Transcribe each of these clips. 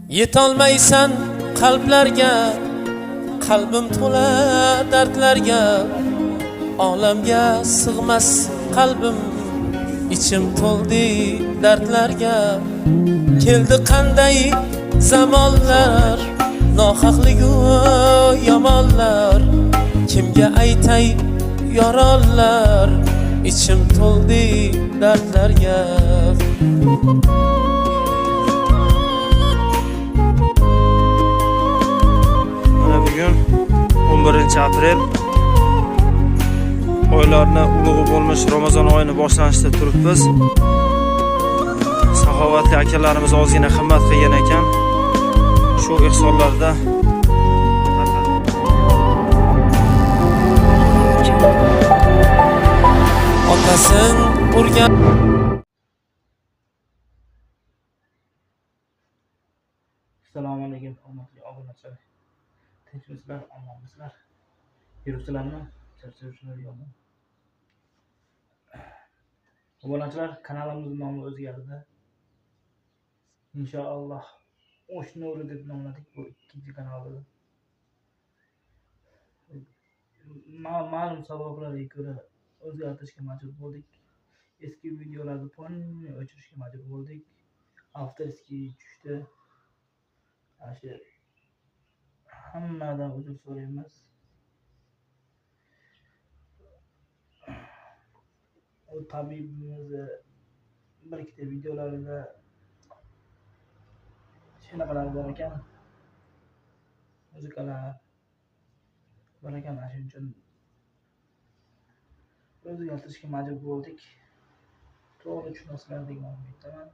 Yetolmaysan qalblarga, qalbim to'la dardlarga, olamga sig'mas qalbim, ichim to'ldi dardlarga. Keldi qanday zamonlar, nohaqligu yomonlar, kimga aytay yorollar, ichim to'ldi dardlarga. Bugun 11-aprel oylarni ulug'i bo'lmish Ramazon oyini boshlanishida turibmiz. Saxovatli akalarimiz ozgina xizmat qilgan ekan. Shu ihsonlarda otasin urgan. Assalomu alaykum hurmatli obunachilar. Tinchmisizlar, omonmisizlar? Yuribsizlarmi? Charchavsizlar yo'qmi? Obunachilar, kanalimizning nomi o'zgardi. Inshaalloh O'sh Nuri deb nomladik bu ikkinchi kanalni. Ma'lum sabablarga ko'ra o'zgartirishga majbur bo'ldik. Eski videolarni ponni o'chirishga majbur bo'ldik. Avtoriskiy tushdi. Ashe hammadan uzr so'raymiz. O tabibimiz bir ikkita videolarida shunaqalar bor ekan. Muzikalar bor ekan, shuning uchun o'zgartirishga majbur bo'ldik. To'g'ri tushunasizlar degan umiddaman.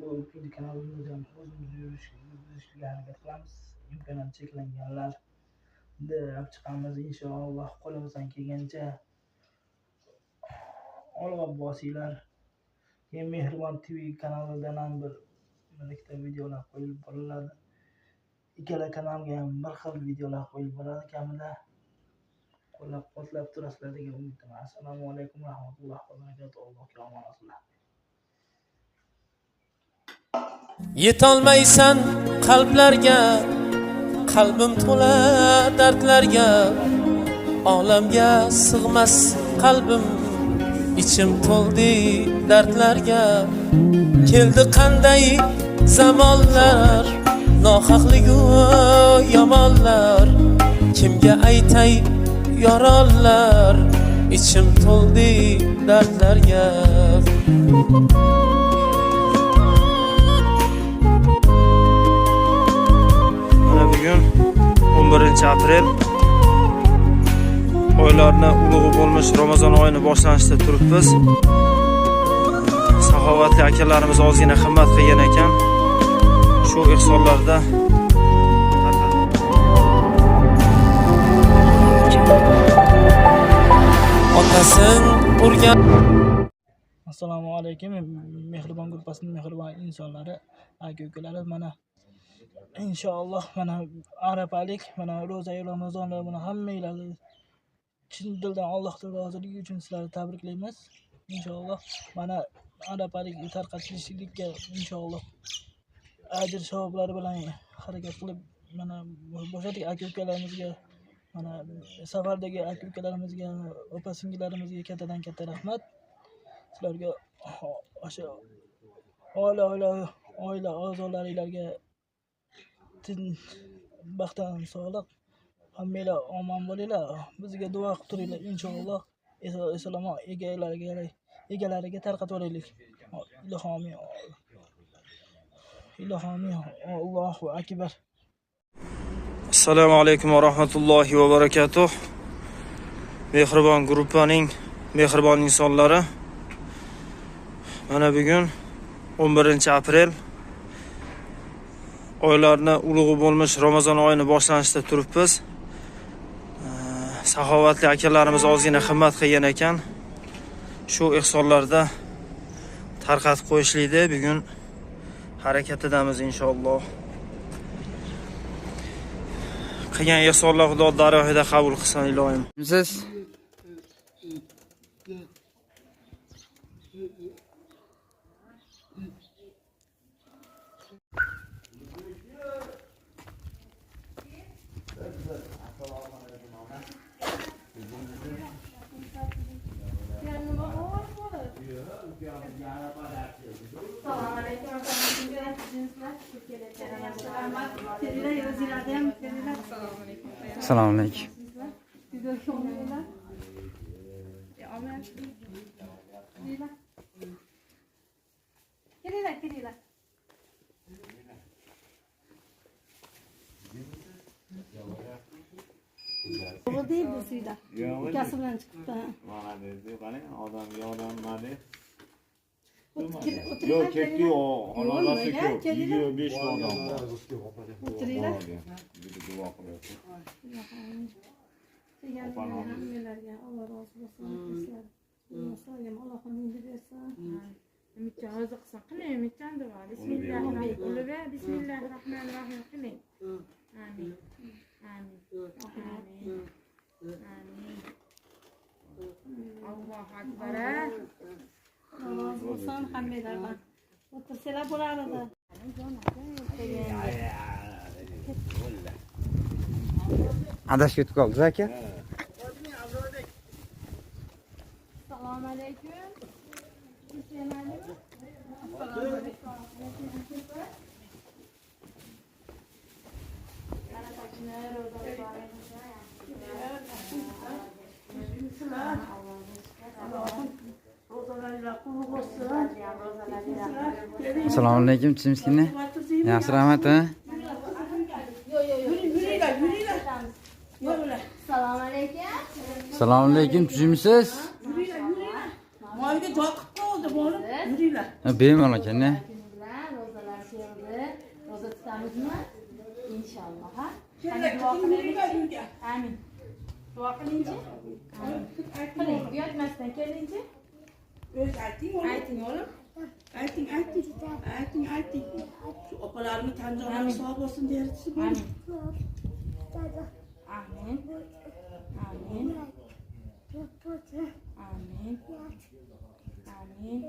Bu ikkinchi kanalimizni ham o'zimiz yurishga harakat qilamiz. Imkoniyat cheklanganlar deb chiqamiz inshaalloh. Qo'limizdan kelgancha olg'a bosinglar. Mehribon TV kanalidan ham bir ikkita videolar qo'yib boriladi. Ikkala kanalga ham bir xil videolar qo'yib boradi kamida. Qo'llab-quvvatlab turasizlar degan umiddaman. Assalomu alaykum rahmatullohi va barakatuh. Allohga omonatlar. Yetolmaysan qalblarga, qalbim to'la dardlarga, olamga sig'mas qalbim, ichim to'ldi dardlarga. Keldi qanday zamonlar, nohaqligu yomonlar, kimga aytay yorollar, ichim to'ldi dardlarga. Bugun 11-aprel oylarni ulug'i bo'lmish Ramazon oyini boshlanishida turibmiz. Saxovatli akalarimiz ozgina xizmat qilgan ekan. Shu ihsonlarda otasin urgan. Assalomu alaykum. Mehribon gruppasining mehribon insonlari, aka-ukalari, mana inshaalloh mana arafalik, mana ro'za-i Ramazonlar, mana hammanglarni chin dildan Allohning roziligi uchun sizlarni tabriklaymiz. Inshaalloh mana arafalik tarqatishlikka inshaalloh ajr savoblari bilan harakat qilib mana bo'shadik aka-ukalarimizga, mana safardagi aka-ukalarimizga, opa-singillarimizga kattadan katta rahmat. Sizlarga o'sha oila a'zolaringlarga baxtdan sog'liq, hammanglar omon bo'linglar, bizga duo qilib turinglar inshaalloh. Esalomon egalariga tarqatib olaylik. Ilohomiy. Allohu akbar. Assalomu alaykum va rahmatullohi va barakatuh. Mehribon gruppaning mehribon insonlari. Mana bugun 11-aprel oylarni ulug'i bo'lmish Ramazon oyini boshlanishida turibmiz. Saxovatli akalarimiz ozgina xizmat qilgan ekan. Shu ihsonlarda tarqatib qo'yishlikda bugun harakatidamiz inshaalloh. Qilgan ihsonlar Xudo dargohida qabul qilsin ilohim. Siz Assalomu alaykum. Kelinglar. Bu değil bu suyda. İkisi bilan chiqibdi. Mana dedi, qarang, odamga odam nima deb. O'tiringlar. Yo'q, ketdi, xonadonda ko'p. Kelinglar. 25 ta odam bor. O'tiringlar. Juda duo qilyapti. Hammalarga Alloh rozi bo'lsin. Sizlarga Alloh umid bersin. Umidjon o'zi qilsin. Qiling Umidjon duo. Bismillahirrohmanirrohim. Bismillahirrohmanirrohim qiling. Amin. Amin. Amin. Amin. Allohu akbar. Rozi bo'lsin hammalardan. O'tirsanglar bo'lardi. Adashib ketib qoldi aka. Assalomu alaykum. Assalomu alaykum, Chimskina. Yaxshi rahmat. Assalomu alaykum. Assalomu alaykum, tuzimsiz? Moyga joy qilib qo'ydi, borib yuringlar. Bemalol ekan-da. Ro'zalar keldi. Ro'za tutamizmi? Inshaalloh, ha? Yuringlar. Amin. Duo qilingchi. Qiling, uyatmasdan kelingchi. O'z ayting, o'g'lim. Ayting. Shu opalarimni tan jonlari sog' bo'lsin dersiz. Amin. Amin. Amin. Amin. Amin.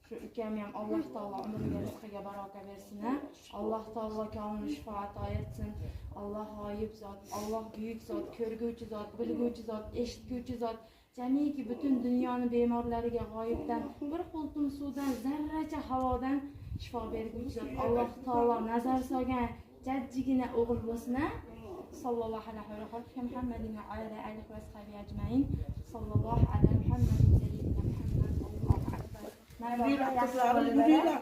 Shu ukam ham Alloh taolo umriga rizqiga baraka bersin. Alloh taolo kamol shifo ato etsin. Alloh g'oyib zot, Alloh buyuk zot, ko'rguvchi zot, bilguvchi zot, eshitguvchi zot. Jamiki butun dunyoni bemorlariga g'oyibdan bir qultum suvdan, zarracha havodan shifo berguvchi zot. Alloh taolo nazar solgan jajjigina o'g'il bo'lsin. Sallallohu alayhi va sallam Muhammadin va ala alihi va sahbihi ajmain. Sallallohu ala Muhammadin sayyidina Muhammad. Allohu akbar. Yuringlar, qizlarim, yuringlar.